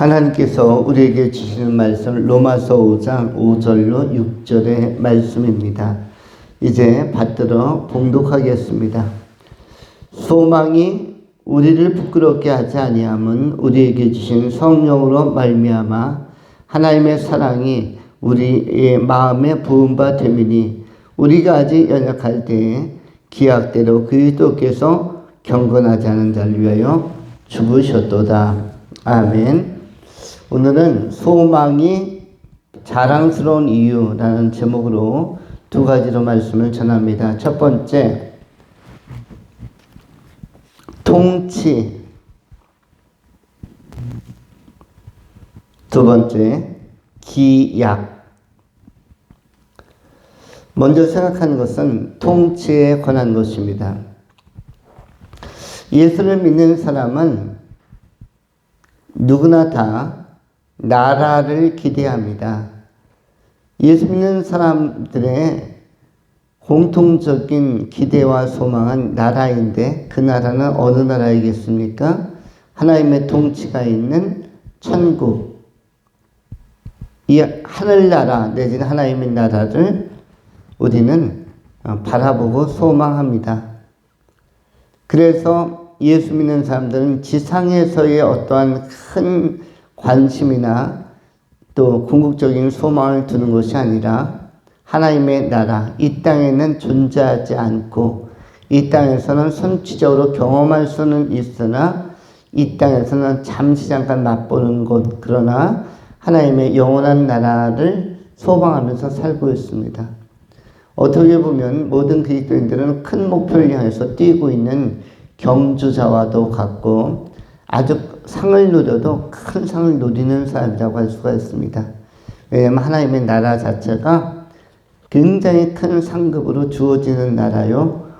하나님께서 우리에게 주시는 말씀 로마서 5장 5절로 6절의 말씀입니다. 이제 받들어 봉독하겠습니다. 소망이 우리를 부끄럽게 하지 아니함은 우리에게 주신 성령으로 말미암아 하나님의 사랑이 우리의 마음에 부은 바 됨이니 우리가 아직 연약할 때에 기약대로 그리스도께서 경건하지 않은 자를 위하여 죽으셨도다. 아멘. 오늘은 소망이 자랑스러운 이유라는 제목으로 두 가지로 말씀을 전합니다. 첫 번째, 통치. 두 번째, 기약. 먼저 생각하는 것은 통치에 관한 것입니다. 예수를 믿는 사람은 누구나 다 나라를 기대합니다. 예수 믿는 사람들의 공통적인 기대와 소망은 나라인데 그 나라는 어느 나라이겠습니까? 하나님의 통치가 있는 천국, 이 하늘나라 내지는 하나님의 나라를 우리는 바라보고 소망합니다. 그래서 예수 믿는 사람들은 지상에서의 어떠한 큰 관심이나 또 궁극적인 소망을 두는 것이 아니라 하나님의 나라, 이 땅에는 존재하지 않고 이 땅에서는 선취적으로 경험할 수는 있으나 이 땅에서는 잠시 잠깐 맛보는 것, 그러나 하나님의 영원한 나라를 소망하면서 살고 있습니다. 어떻게 보면 모든 그리스도인들은 큰 목표를 향해서 뛰고 있는 경주자와도 같고 아주 상을 누려도 큰 상을 노리는 사람이라고 할 수가 있습니다. 왜냐하면 하나님의 나라 자체가 굉장히 큰 상급으로 주어지는 나라요,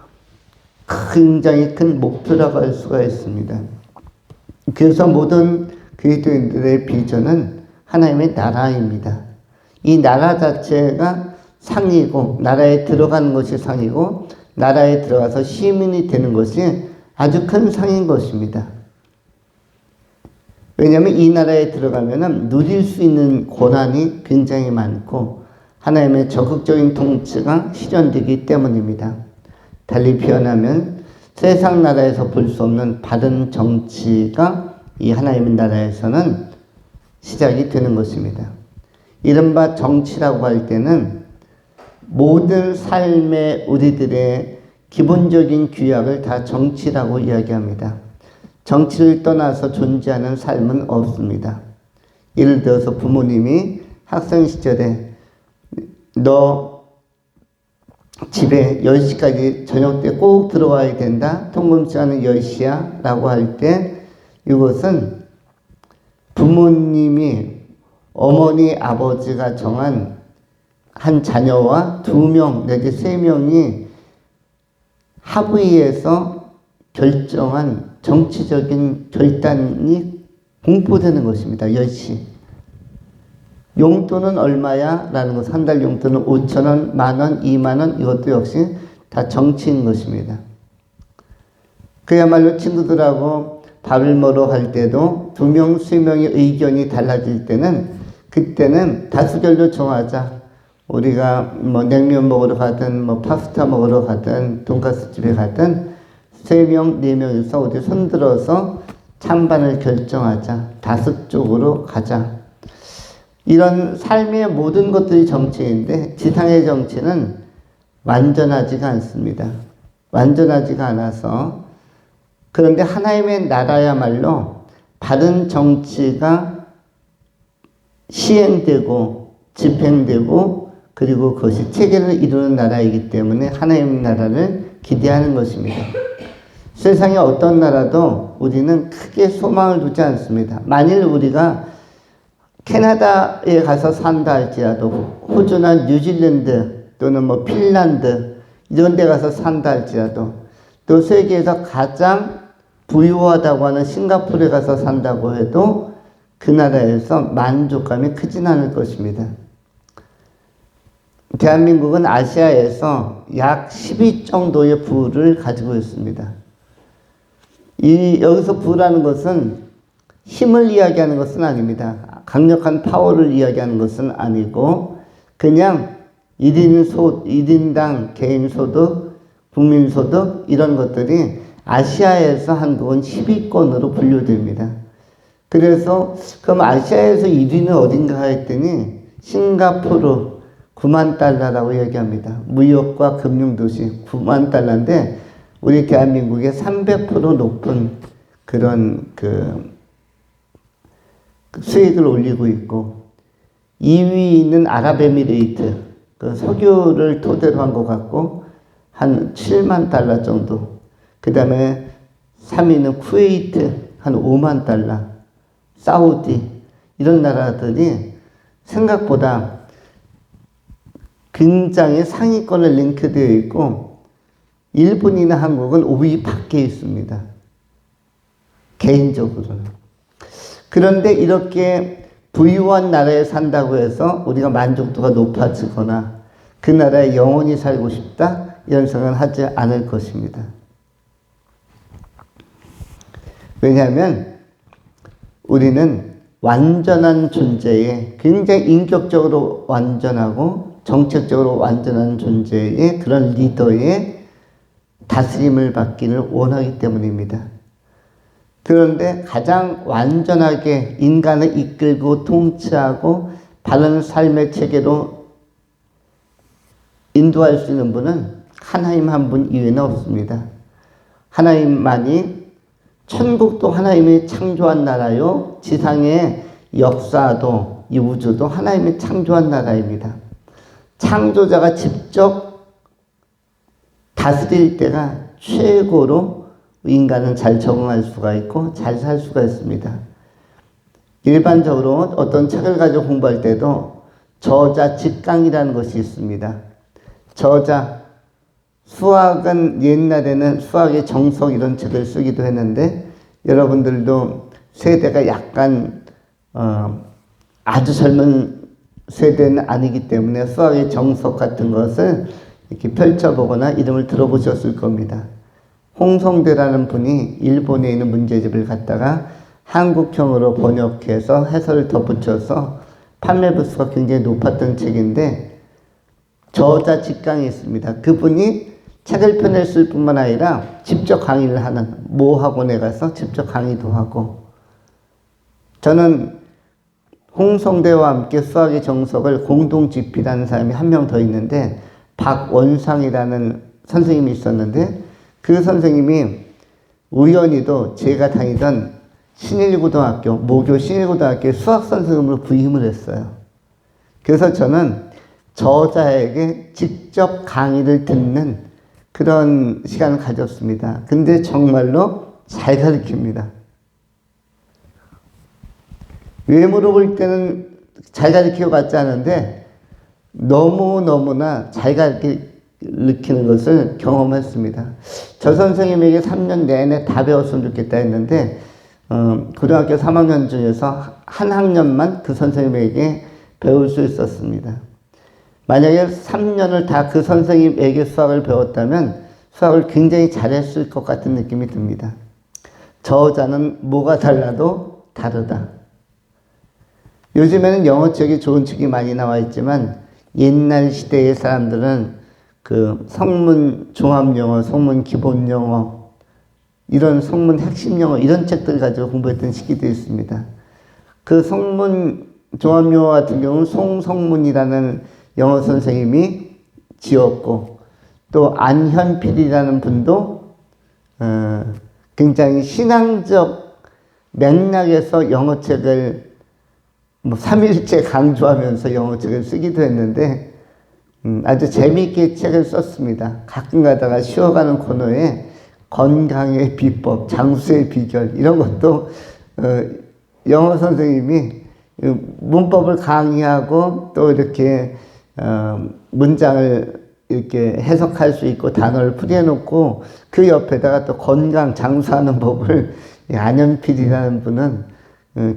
굉장히 큰 목표라고 할 수가 있습니다. 그래서 모든 그리스도인들의 비전은 하나님의 나라입니다. 이 나라 자체가 상이고 나라에 들어가는 것이 상이고 나라에 들어가서 시민이 되는 것이 아주 큰 상인 것입니다. 왜냐하면 이 나라에 들어가면 누릴 수 있는 고난이 굉장히 많고 하나님의 적극적인 통치가 실현되기 때문입니다. 달리 표현하면 세상 나라에서 볼 수 없는 바른 정치가 이 하나님의 나라에서는 시작이 되는 것입니다. 이른바 정치라고 할 때는 모든 삶의 우리들의 기본적인 규약을 다 정치라고 이야기합니다. 정치를 떠나서 존재하는 삶은 없습니다. 예를 들어서 부모님이 학생 시절에 너 집에 10시까지 저녁 때 꼭 들어와야 된다. 통금 시간은 10시야 라고 할 때 이것은 부모님이 어머니 아버지가 정한 한 자녀와 2명 내지 3명이 합의해서 결정한 정치적인 결단이 공포되는 것입니다. 10시. 용돈은 얼마야? 라는 것, 한 달 용돈은 5,000원, 10,000원, 20,000원, 이것도 역시 다 정치인 것입니다. 그야말로 친구들하고 밥을 먹으러 갈 때도 2명, 3명의 의견이 달라질 때는 그때는 다수결로 정하자. 우리가 뭐 냉면 먹으러 가든 뭐 파스타 먹으러 가든 돈가스 집에 가든 3명, 4명이서 우리 손들어서 찬반을 결정하자. 다수쪽으로 가자. 이런 삶의 모든 것들이 정치인데 지상의 정치는 완전하지가 않습니다. 완전하지가 않아서 그런데 하나님의 나라야말로 바른 정치가 시행되고 집행되고 그리고 그것이 체계를 이루는 나라이기 때문에 하나님의 나라를 기대하는 것입니다. 세상의 어떤 나라도 우리는 크게 소망을 두지 않습니다. 만일 우리가 캐나다에 가서 산다 할지라도 호주나 뉴질랜드 또는 뭐 핀란드 이런 데 가서 산다 할지라도 또 세계에서 가장 부유하다고 하는 싱가포르에 가서 산다고 해도 그 나라에서 만족감이 크진 않을 것입니다. 대한민국은 아시아에서 약 10위 정도의 부를 가지고 있습니다. 여기서 부라는 것은 힘을 이야기하는 것은 아닙니다. 강력한 파워를 이야기하는 것은 아니고 그냥 1인당 개인 소득, 국민 소득 이런 것들이 아시아에서 한국은 10위권으로 분류됩니다. 그래서 그럼 아시아에서 1위는 어딘가 했더니 싱가포르 9만 달러라고 얘기합니다. 무역과 금융도시 9만 달러인데 우리 대한민국의 300% 높은 그런 수익을 올리고 있고 2위는 아랍에미레이트 그 석유를 토대로 한 것 같고 한 7만 달러 정도. 그 다음에 3위는 쿠웨이트 한 5만 달러. 사우디 이런 나라들이 생각보다 굉장히 상위권에 링크되어 있고 일본이나 한국은 5위 밖에 있습니다. 개인적으로는. 그런데 이렇게 부유한 나라에 산다고 해서 우리가 만족도가 높아지거나 그 나라에 영원히 살고 싶다 이런 생각은 하지 않을 것입니다. 왜냐하면 우리는 완전한 존재에 굉장히 인격적으로 완전하고 정책적으로 완전한 존재의 그런 리더의 다스림을 받기를 원하기 때문입니다. 그런데 가장 완전하게 인간을 이끌고 통치하고 바른 삶의 체계로 인도할 수 있는 분은 하나님 한 분 이외에는 없습니다. 하나님만이 천국도 하나님이 창조한 나라요. 지상의 역사도 이 우주도 하나님이 창조한 나라입니다. 창조자가 직접 다스릴 때가 최고로 인간은 잘 적응할 수가 있고 잘 살 수가 있습니다. 일반적으로 어떤 책을 가지고 공부할 때도 저자 직강이라는 것이 있습니다. 저자, 수학은 옛날에는 수학의 정석 이런 책을 쓰기도 했는데 여러분들도 세대가 약간 아주 젊은 세대는 아니기 때문에 수학의 정석 같은 것을 이렇게 펼쳐보거나 이름을 들어보셨을 겁니다. 홍성대라는 분이 일본에 있는 문제집을 갖다가 한국형으로 번역해서 해설을 덧붙여서 판매 부수가 굉장히 높았던 책인데 저자 직강이 있습니다. 그분이 책을 펴냈을 뿐만 아니라 직접 강의를 하는 모 학원에 가서 직접 강의도 하고 저는 홍성대와 함께 수학의 정석을 공동 집필하는 사람이 한 명 더 있는데 박원상이라는 선생님이 있었는데 그 선생님이 우연히도 제가 다니던 신일고등학교, 모교 신일고등학교에 수학 선생님으로 부임을 했어요. 그래서 저는 저자에게 직접 강의를 듣는 그런 시간을 가졌습니다. 근데 정말로 잘 가르칩니다. 외모로 볼 때는 잘 가르치고 같지 않은데 너무너무나 잘 가르치는 것을 경험했습니다. 저 선생님에게 3년 내내 다 배웠으면 좋겠다 했는데 고등학교 3학년 중에서 한 학년만 그 선생님에게 배울 수 있었습니다. 만약에 3년을 다 그 선생님에게 수학을 배웠다면 수학을 굉장히 잘했을 것 같은 느낌이 듭니다. 저자는 뭐가 달라도 다르다. 요즘에는 영어책이 좋은 책이 많이 나와 있지만 옛날 시대의 사람들은 그 성문 종합영어, 성문 기본영어, 이런 성문 핵심영어 이런 책들을 가지고 공부했던 시기도 있습니다. 그 성문 종합영어 같은 경우는 송성문이라는 영어 선생님이 지었고 또 안현필이라는 분도 굉장히 신앙적 맥락에서 영어책을 3일째 강조하면서 영어책을 쓰기도 했는데 아주 재미있게 책을 썼습니다. 가끔 가다가 쉬어가는 코너에 건강의 비법, 장수의 비결 이런 것도 영어 선생님이 문법을 강의하고 또 이렇게 문장을 이렇게 해석할 수 있고 단어를 풀이해놓고 그 옆에다가 또 건강 장수하는 법을 안현필이라는 분은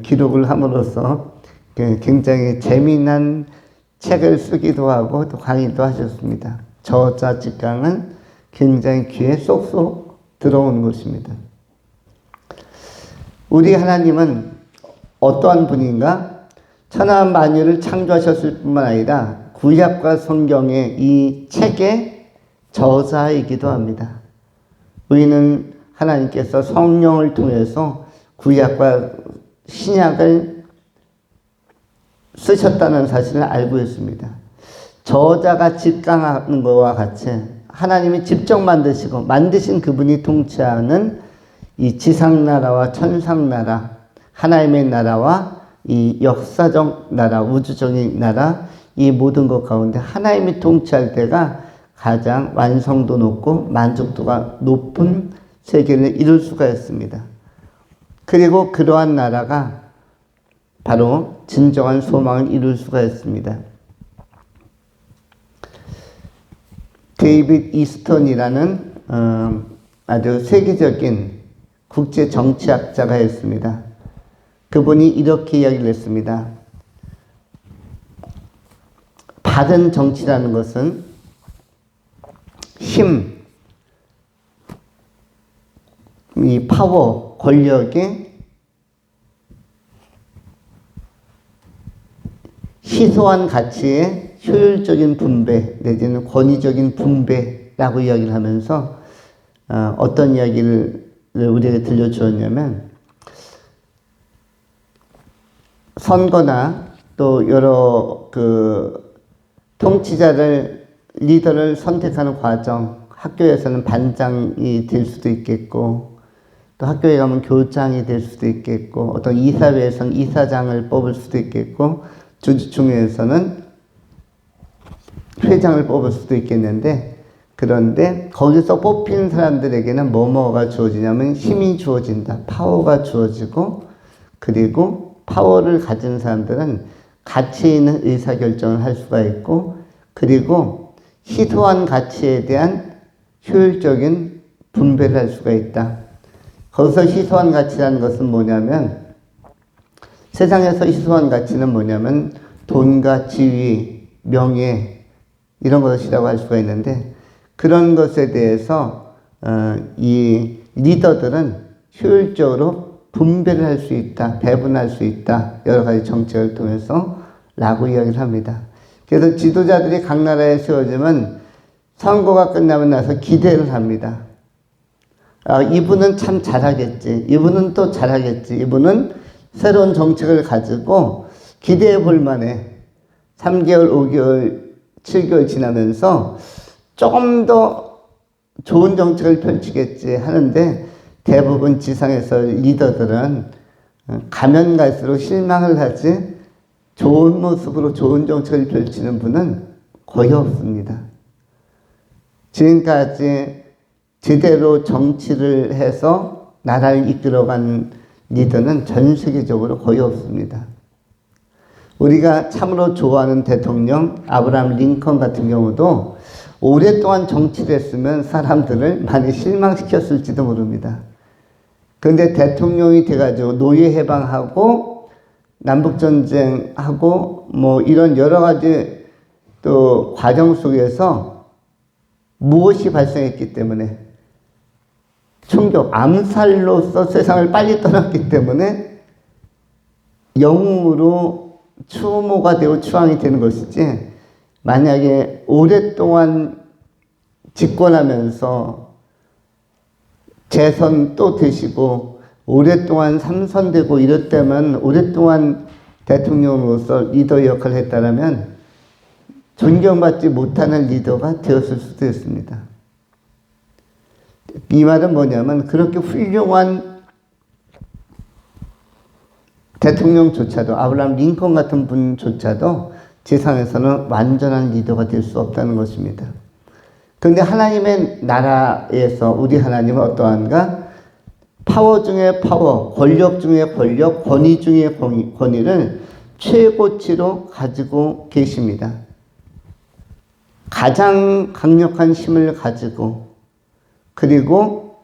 기록을 함으로써 굉장히 재미난 책을 쓰기도 하고 또 강의도 하셨습니다. 저자 직강은 굉장히 귀에 쏙쏙 들어오는 것입니다. 우리 하나님은 어떠한 분인가? 천하 만유를 창조하셨을 뿐만 아니라 구약과 성경의 이 책의 저자이기도 합니다. 우리는 하나님께서 성령을 통해서 구약과 신약을 쓰셨다는 사실을 알고 있습니다. 저자가 직강하는 것과 같이 하나님이 직접 만드신 그분이 통치하는 이 지상나라와 천상나라, 하나님의 나라와 이 역사적 나라, 우주적인 나라, 이 모든 것 가운데 하나님이 통치할 때가 가장 완성도 높고 만족도가 높은 세계를 이룰 수가 있습니다. 그리고 그러한 나라가 바로 진정한 소망을 이룰 수가 있습니다. 데이빗 이스턴이라는 아주 세계적인 국제 정치학자가 있습니다. 그분이 이렇게 이야기를 했습니다. 바른 정치라는 것은 힘, 이 파워, 권력의 희소한 가치의 효율적인 분배 내지는 권위적인 분배라고 이야기를 하면서 어떤 이야기를 우리에게 들려주었냐면 선거나 또 여러 통치자를 리더를 선택하는 과정, 학교에서는 반장이 될 수도 있겠고 또 학교에 가면 교장이 될 수도 있겠고 어떤 이사회에서는 이사장을 뽑을 수도 있겠고 주주총회에서는 회장을 뽑을 수도 있겠는데 그런데 거기서 뽑힌 사람들에게는 뭐가 주어지냐면 힘이 주어진다. 파워가 주어지고 그리고 파워를 가진 사람들은 가치 있는 의사결정을 할 수가 있고 그리고 희소한 가치에 대한 효율적인 분배를 할 수가 있다. 거기서 희소한 가치라는 것은 뭐냐면 세상에서 희소한 가치는 뭐냐면 돈과 지위, 명예 이런 것이라고 할 수가 있는데 그런 것에 대해서 이 리더들은 효율적으로 분배를 할 수 있다, 배분할 수 있다, 여러 가지 정책을 통해서 라고 이야기를 합니다. 그래서 지도자들이 각 나라에 세워지면 선거가 끝나면 나서 기대를 합니다. 이분은 참 잘하겠지, 이분은 또 잘하겠지, 이분은 새로운 정책을 가지고 기대해 볼 만해. 3개월, 5개월, 7개월 지나면서 조금 더 좋은 정책을 펼치겠지 하는데 대부분 지상에서 리더들은 가면 갈수록 실망을 하지 좋은 모습으로 좋은 정책을 펼치는 분은 거의 없습니다. 지금까지 제대로 정치를 해서 나라를 이끌어간 리더는 전 세계적으로 거의 없습니다. 우리가 참으로 좋아하는 대통령 아브라함 링컨 같은 경우도 오랫동안 정치를 했으면 사람들을 많이 실망시켰을지도 모릅니다. 그런데 대통령이 돼가지고 노예 해방하고 남북전쟁하고 뭐 이런 여러 가지 또 과정 속에서 무엇이 발생했기 때문에 충격, 암살로서 세상을 빨리 떠났기 때문에 영웅으로 추모가 되고 추앙이 되는 것이지 만약에 오랫동안 집권하면서 재선 또 되시고 오랫동안 삼선되고 이랬다면 오랫동안 대통령으로서 리더 역할을 했다면 존경받지 못하는 리더가 되었을 수도 있습니다. 이 말은 뭐냐면 그렇게 훌륭한 대통령조차도 아브라함 링컨 같은 분조차도 세상에서는 완전한 리더가 될 수 없다는 것입니다. 그런데 하나님의 나라에서 우리 하나님은 어떠한가? 파워 중에 파워, 권력 중에 권력, 권위 중에 권위를 최고치로 가지고 계십니다. 가장 강력한 힘을 가지고 그리고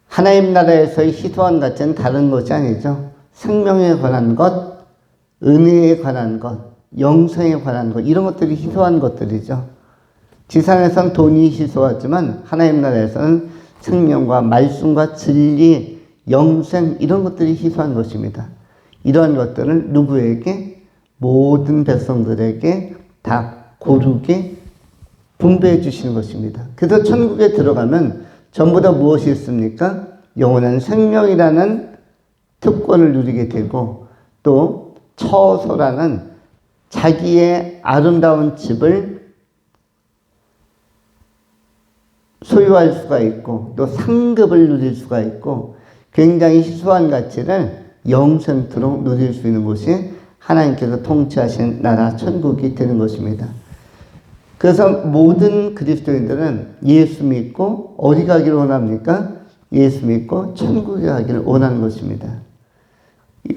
하나님 나라에서의 희소한 가치는 다른 것이 아니죠. 생명에 관한 것, 은혜에 관한 것, 영생에 관한 것 이런 것들이 희소한 것들이죠. 지상에선 돈이 희소하지만 하나님 나라에서는 생명과 말씀과 진리, 영생 이런 것들이 희소한 것입니다. 이러한 것들을 누구에게? 모든 백성들에게 다 고르게 분배해 주시는 것입니다. 그래서 천국에 들어가면 전부 다 무엇이 있습니까? 영원한 생명이라는 특권을 누리게 되고, 또 처소라는 자기의 아름다운 집을 소유할 수가 있고, 또 상급을 누릴 수가 있고, 굉장히 희소한 가치를 영생토록 누릴 수 있는 곳이 하나님께서 통치하신 나라 천국이 되는 것입니다. 그래서 모든 그리스도인들은 예수 믿고 어디 가기를 원합니까? 예수 믿고 천국에 가기를 원하는 것입니다.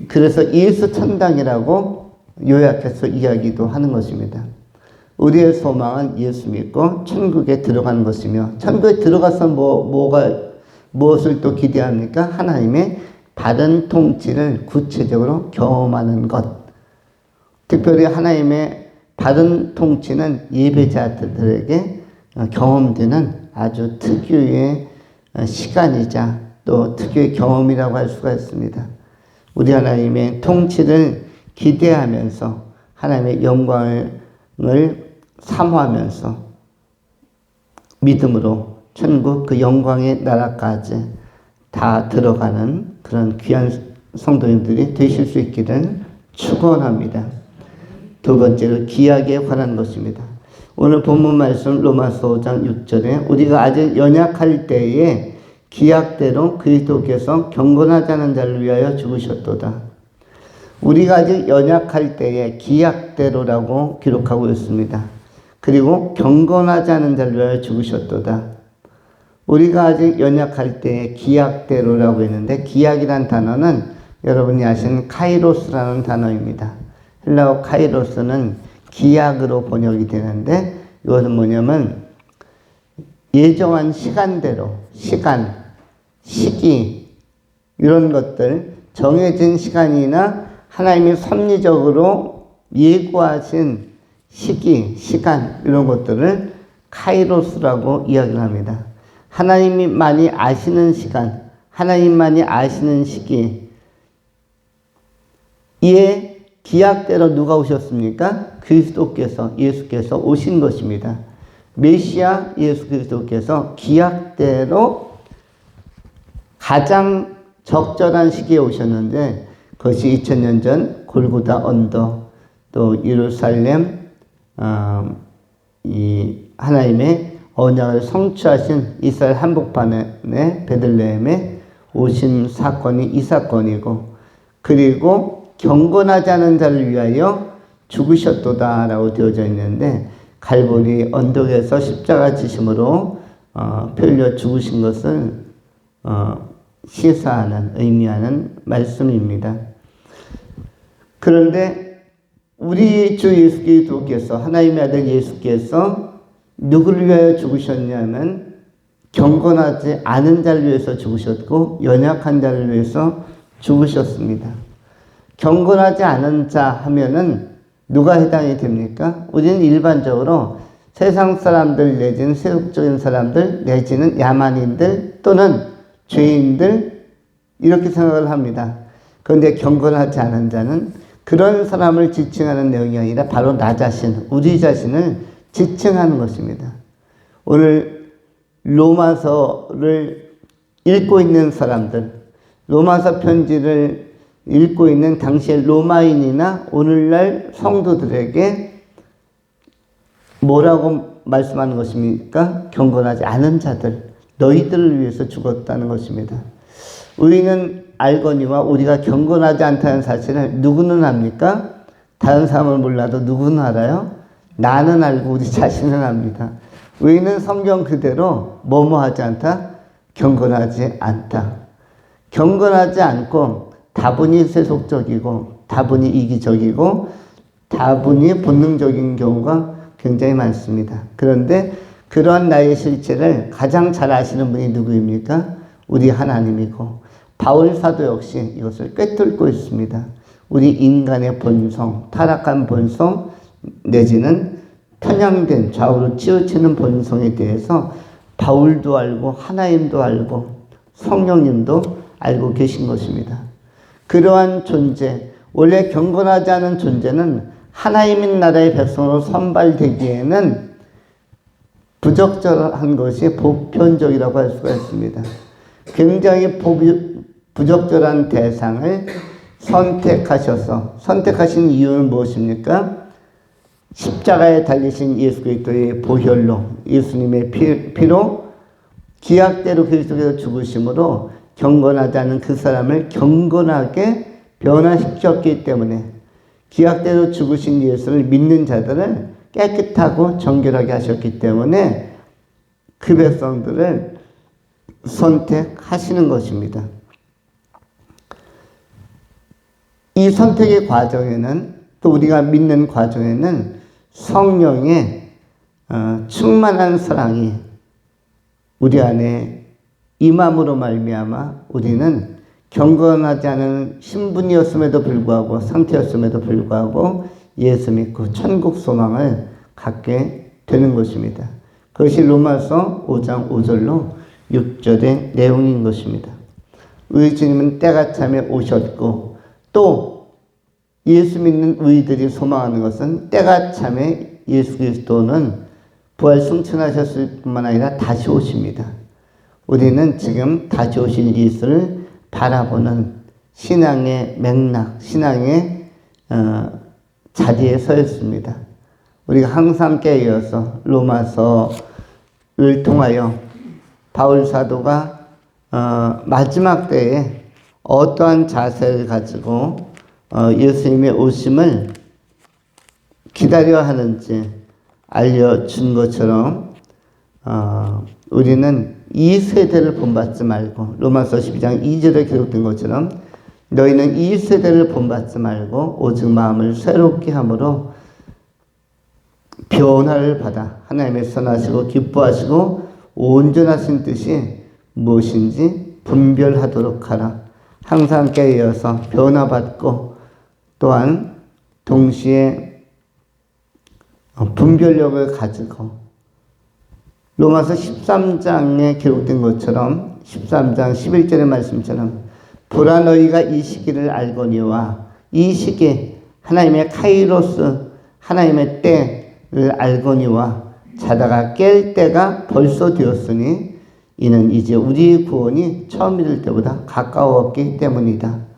그래서 예수 천당이라고 요약해서 이야기도 하는 것입니다. 우리의 소망은 예수 믿고 천국에 들어가는 것이며, 천국에 들어가서 무엇을 또 기대합니까? 하나님의 바른 통치를 구체적으로 경험하는 것. 특별히 하나님의 바른 통치는 예배자들에게 경험되는 아주 특유의 시간이자 또 특유의 경험이라고 할 수가 있습니다. 우리 하나님의 통치를 기대하면서 하나님의 영광을 사모하면서 믿음으로 천국 그 영광의 나라까지 다 들어가는 그런 귀한 성도님들이 되실 수 있기를 축원합니다. 두 번째로 기약에 관한 것입니다. 오늘 본문 말씀 로마서 5장 6절에 우리가 아직 연약할 때에 기약대로 그리스도께서 경건하지 않은 자를 위하여 죽으셨도다. 우리가 아직 연약할 때에 기약대로라고 기록하고 있습니다. 그리고 경건하지 않은 자를 위하여 죽으셨도다. 우리가 아직 연약할 때에 기약대로라고 했는데, 기약이란 단어는 여러분이 아시는 카이로스라는 단어입니다. 헬라어 카이로스는 기약으로 번역이 되는데, 이것은 뭐냐면 예정한 시간대로, 시간, 시기, 이런 것들, 정해진 시간이나 하나님이 섭리적으로 예고하신 시기, 시간, 이런 것들을 카이로스라고 이야기를 합니다. 하나님만이 아시는 시간, 하나님만이 아시는 시기, 이에 기약대로 누가 오셨습니까? 그리스도께서, 예수께서 오신 것입니다. 메시아 예수 그리스도께서 기약대로 가장 적절한 시기에 오셨는데, 그것이 2000년 전 골고다 언덕, 또 예루살렘, 이 하나님의 언약을 성취하신 이스라엘 한복판의 베들레헴에 오신 사건이 이 사건이고, 그리고 경건하지 않은 자를 위하여 죽으셨도다라고 되어져 있는데, 갈보리 언덕에서 십자가 지심으로 펴려 죽으신 것을 시사하는, 의미하는 말씀입니다. 그런데 우리 주 예수 그리스도께서, 하나님의 아들 예수께서 누구를 위하여 죽으셨냐면 경건하지 않은 자를 위해서 죽으셨고 연약한 자를 위해서 죽으셨습니다. 경건하지 않은 자 하면은 누가 해당이 됩니까? 우리는 일반적으로 세상 사람들 내지는 세속적인 사람들 내지는 야만인들 또는 죄인들 이렇게 생각을 합니다. 그런데 경건하지 않은 자는 그런 사람을 지칭하는 내용이 아니라 바로 나 자신, 우리 자신을 지칭하는 것입니다. 오늘 로마서를 읽고 있는 사람들, 로마서 편지를 읽고 있는 당시의 로마인이나 오늘날 성도들에게 뭐라고 말씀하는 것입니까? 경건하지 않은 자들, 너희들을 위해서 죽었다는 것입니다. 우리는 알거니와 우리가 경건하지 않다는 사실을 누구는 압니까? 다른 사람을 몰라도 누구는 알아요? 나는 알고 우리 자신은 압니다. 우리는 성경 그대로 뭐뭐하지 않다? 경건하지 않다. 경건하지 않고 다분히 세속적이고 다분히 이기적이고 다분히 본능적인 경우가 굉장히 많습니다. 그런데 그러한 나의 실체를 가장 잘 아시는 분이 누구입니까? 우리 하나님이고 바울 사도 역시 이것을 꿰뚫고 있습니다. 우리 인간의 본성, 타락한 본성 내지는 편향된 좌우로 치우치는 본성에 대해서 바울도 알고 하나님도 알고 성령님도 알고 계신 것입니다. 그러한 존재, 원래 경건하지 않은 존재는 하나님의 나라의 백성으로 선발되기에는 부적절한 것이 보편적이라고 할 수가 있습니다. 굉장히 부적절한 대상을 선택하신 이유는 무엇입니까? 십자가에 달리신 예수 그리스도의 보혈로, 예수님의 피로 기약대로 그리스도께서 죽으심으로 경건하지 않은 그 사람을 경건하게 변화시켰기 때문에 기약대로 죽으신 예수를 믿는 자들을 깨끗하고 정결하게 하셨기 때문에 그 백성들을 선택하시는 것입니다. 이 선택의 과정에는, 또 우리가 믿는 과정에는 성령의 충만한 사랑이 우리 안에 임함으로 말미암아 우리는 경건하지 않은 신분이었음에도 불구하고, 상태였음에도 불구하고 예수 믿고 천국 소망을 갖게 되는 것입니다. 그것이 로마서 5장 5절로 6절의 내용인 것입니다. 우리 주님은 때가 참에 오셨고, 또 예수 믿는 우리들이 소망하는 것은 때가 참에 예수 그리스도는 부활 승천하셨을 뿐만 아니라 다시 오십니다. 우리는 지금 다시 오신 예수를 바라보는 신앙의 맥락, 신앙의 자리에 서 있습니다. 우리가 항상 깨어서 로마서를 통하여 바울 사도가 마지막 때에 어떠한 자세를 가지고 예수님의 오심을 기다려 하는지 알려준 것처럼 우리는 이 세대를 본받지 말고, 로마서 12장 2절에 기록된 것처럼 너희는 이 세대를 본받지 말고 오직 마음을 새롭게 함으로 변화를 받아 하나님의 선하시고 기뻐하시고 온전하신 뜻이 무엇인지 분별하도록 하라. 항상 깨어서 변화받고 또한 동시에 분별력을 가지고 로마서 13장에 기록된 것처럼 13장 11절의 말씀처럼 보라 너희가 이 시기를 알거니와, 이 시기 하나님의 카이로스, 하나님의 때를 알거니와 자다가 깰 때가 벌써 되었으니 이는 이제 우리의 구원이 처음 이룰 때보다 가까웠기 때문이다.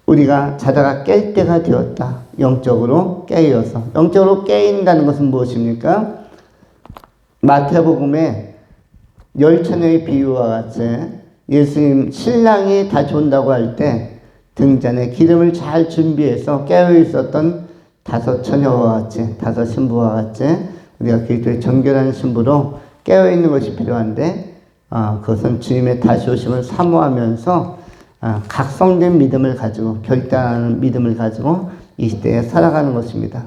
우리가 자다가 깰 때가 되었다. 영적으로 깨어서. 영적으로 깨인다는 것은 무엇입니까? 마태복음에 열처녀의 비유와 같이 예수님 신랑이 다시 온다고 할 때 등잔에 기름을 잘 준비해서 깨어 있었던 5 처녀와 같이, 5 신부와 같이 우리가 그리스도의 정결한 신부로 깨어 있는 것이 필요한데, 그것은 주님의 다시 오심을 사모하면서 각성된 믿음을 가지고, 결단하는 믿음을 가지고 이 시대에 살아가는 것입니다.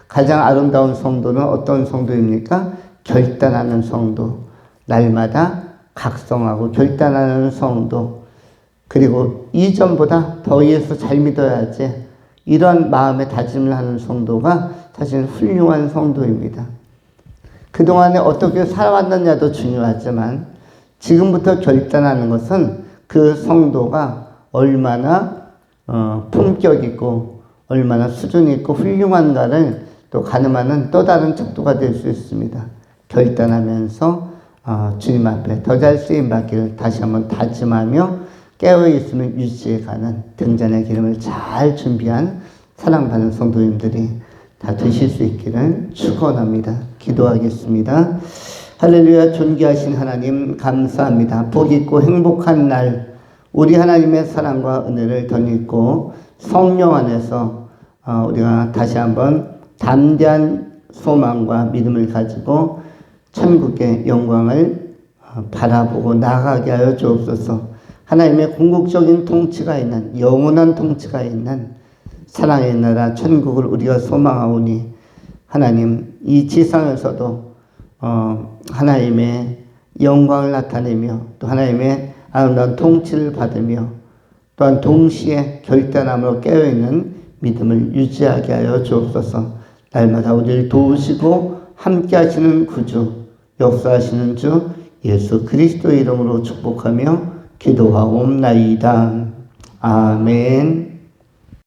가장 아름다운 성도는 어떤 성도입니까? 결단하는 성도, 날마다 각성하고 결단하는 성도, 그리고 이전보다 더 예수 잘 믿어야지, 이런 마음의 다짐을 하는 성도가 사실 훌륭한 성도입니다. 그동안에 어떻게 살아왔느냐도 중요하지만 지금부터 결단하는 것은 그 성도가 얼마나 품격 있고 얼마나 수준 있고 훌륭한가를 또 가늠하는 또 다른 척도가 될 수 있습니다. 결단하면서 주님 앞에 더 잘 쓰임받기를 다시 한번 다짐하며 깨어있음을 유지해가는 등잔의 기름을 잘 준비한 사랑받는 성도님들이 다 되실 수 있기를 축원합니다. 기도하겠습니다. 할렐루야. 존귀하신 하나님 감사합니다. 복 있고 행복한 날, 우리 하나님의 사랑과 은혜를 덧입고 성령 안에서 우리가 다시 한번 담대한 소망과 믿음을 가지고 천국의 영광을 바라보고 나아가게 하여 주옵소서. 하나님의 궁극적인 통치가 있는, 영원한 통치가 있는 사랑의 나라 천국을 우리가 소망하오니 하나님, 이 지상에서도 하나님의 영광을 나타내며 또 하나님의 아름다운 통치를 받으며 또한 동시에 결단함으로 깨어있는 믿음을 유지하게 하여 주옵소서. 날마다 우리를 도우시고 함께 하시는 구주, 역사하시는 주 예수 그리스도의 이름으로 축복하며 기도하옵나이다. 아멘.